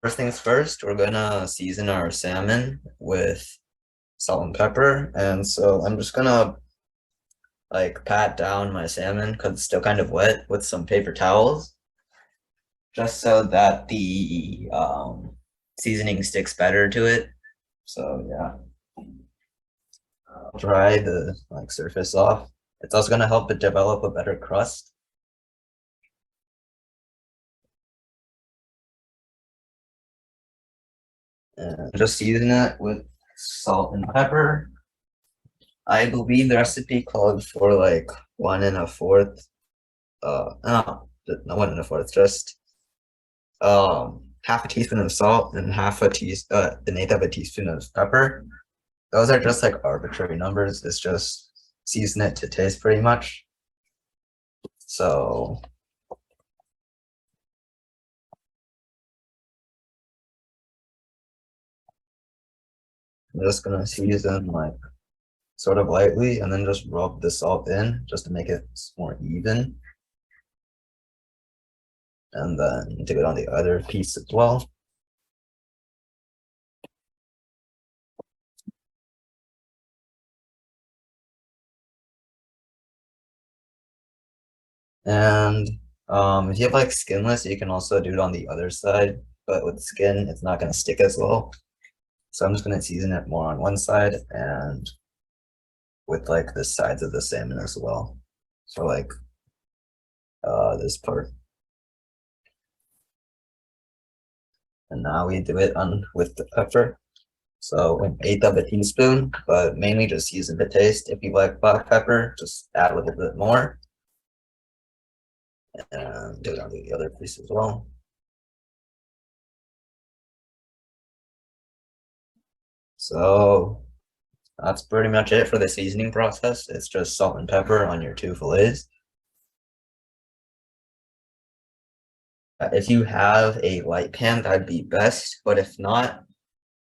First things first, we're gonna season our salmon with salt and pepper. And so I'm just gonna like pat down my salmon because it's still kind of wet with some paper towels, just so that the seasoning sticks better to it. So yeah, I'll dry the like surface off. It's also gonna help it develop a better crust. And just season it with salt and pepper. I believe the recipe called for like 1 1/4 no, not 1 1/4, just half a teaspoon of salt and an eighth of a teaspoon of pepper. Those are just like arbitrary numbers. It's just season it to taste pretty much. So I'm just gonna season like sort of lightly and then just rub the salt in just to make it more even. And then do it on the other piece as well. And if you have like skinless, you can also do it on the other side, but with skin, it's not gonna stick as well. So I'm just gonna season it more on one side and with like the sides of the salmon as well. So like this part. And now we do it on with the pepper. So an eighth of a teaspoon, but mainly just using the taste. If you like black pepper, just add a little bit more. And do it on the other piece as well. So that's pretty much it for the seasoning process. It's just salt and pepper on your 2 fillets. If you have a light pan, that'd be best. But if not,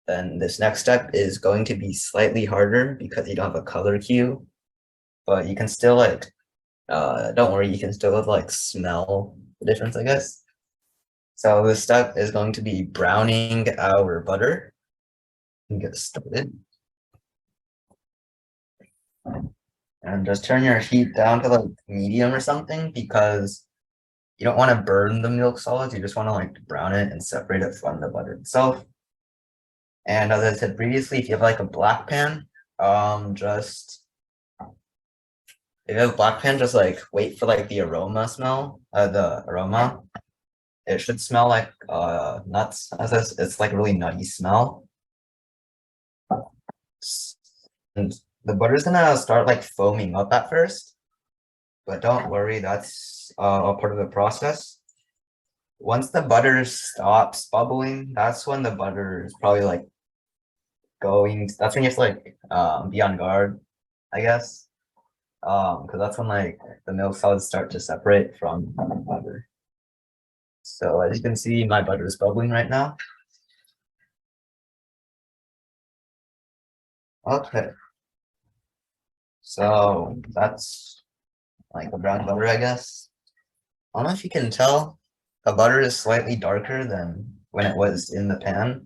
then this next step is going to be slightly harder because you don't have a color cue. But you can still like, don't worry, you can still like smell the difference, I guess. So this step is going to be browning our butter. And get started. And just turn your heat down to like medium or something because you don't want to burn the milk solids. You just want to like brown it and separate it from the butter itself. And as I said previously, if you have like a black pan, just if you have a black pan, just like wait for like the aroma. It should smell like nuts. It's like a really nutty smell. And the butter's gonna start like foaming up at first, but don't worry, that's a part of the process. Once the butter stops bubbling, that's when the butter is probably like that's when you have to like be on guard, I guess. Because that's when like the milk solids start to separate from the butter. So as you can see, my butter is bubbling right now. Okay. So that's like a brown butter, I guess. I don't know if you can tell, the butter is slightly darker than when it was in the pan,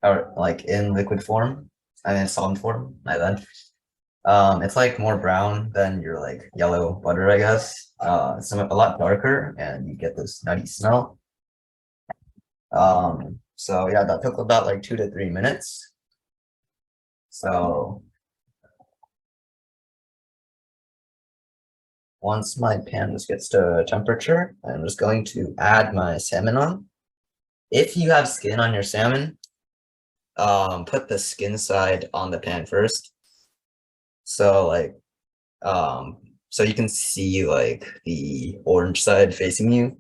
or like in liquid form. I mean, solid form, my bad. It's like more brown than your like yellow butter, I guess. It's a lot darker, and you get this nutty smell. So yeah, that took about like 2 to 3 minutes. So once my pan just gets to temperature, I'm just going to add my salmon on. If you have skin on your salmon, put the skin side on the pan first. So like, so you can see like the orange side facing you.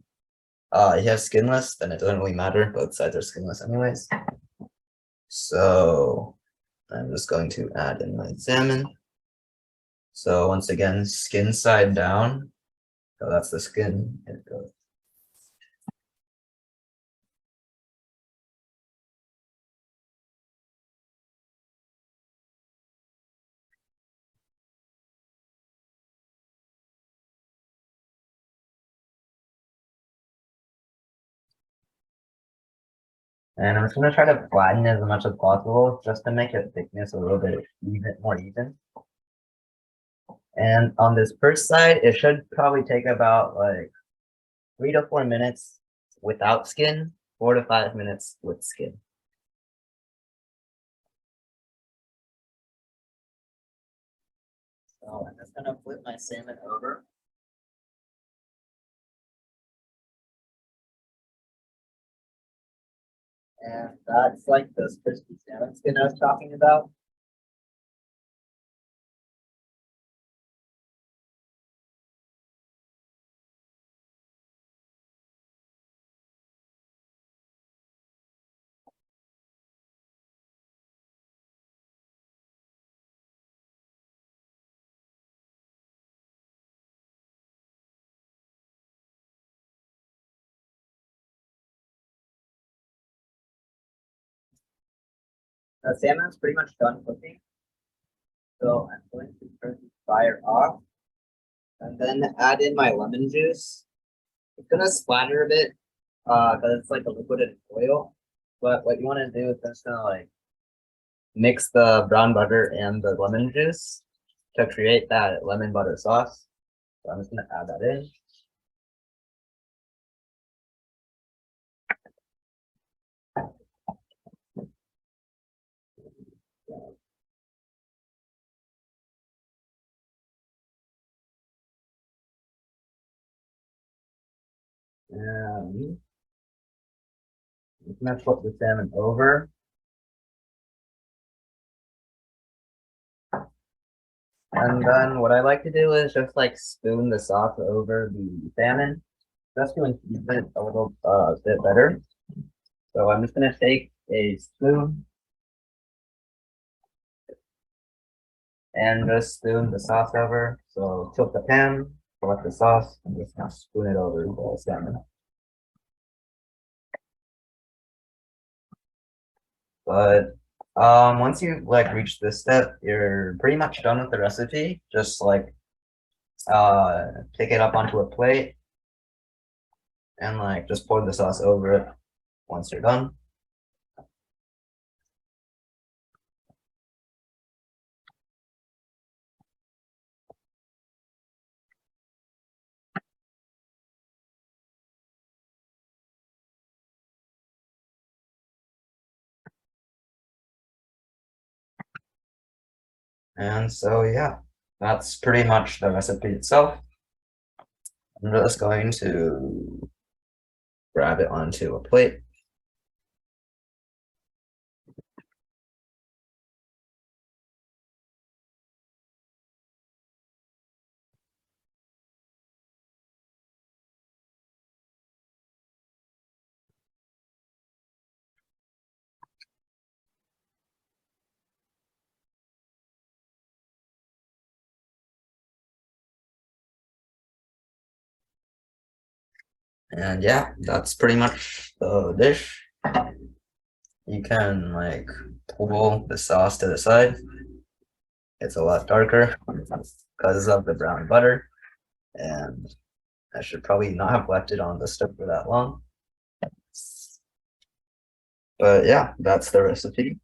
If you have skinless, then it doesn't really matter. Both sides are skinless anyways. So I'm just going to add in my salmon. So once again, skin side down. So that's the skin. It goes. And I'm just gonna try to flatten as much as possible just to make the thickness a little bit more even. And on this first side, it should probably take about like 3 to 4 minutes without skin, 4 to 5 minutes with skin. So I'm just gonna flip my salmon over. And that's like this crispy salmon skin I was talking about. The salmon is pretty much done cooking. So I'm going to turn the fire off and then add in my lemon juice. It's gonna splatter a bit because it's like a liquid oil. But what you want to do is just gonna like mix the brown butter and the lemon juice to create that lemon butter sauce. So I'm just gonna add that in. And I'm gonna flip the salmon over. And then what I like to do is just like spoon the sauce over the salmon, just to infuse it a little bit better. So I'm just gonna take a spoon and just spoon the sauce over. So tilt the pan, collect the sauce, and just kind of spoon it over the salmon. But once you like reach this step, you're pretty much done with the recipe. Just like take it up onto a plate and like just pour the sauce over it once you're done. And so yeah, that's pretty much the recipe itself. I'm just going to grab it onto a plate. And yeah, that's pretty much the dish. You can like pull the sauce to the side. It's a lot darker because of the brown butter. And I should probably not have left it on the stove for that long. But yeah, that's the recipe.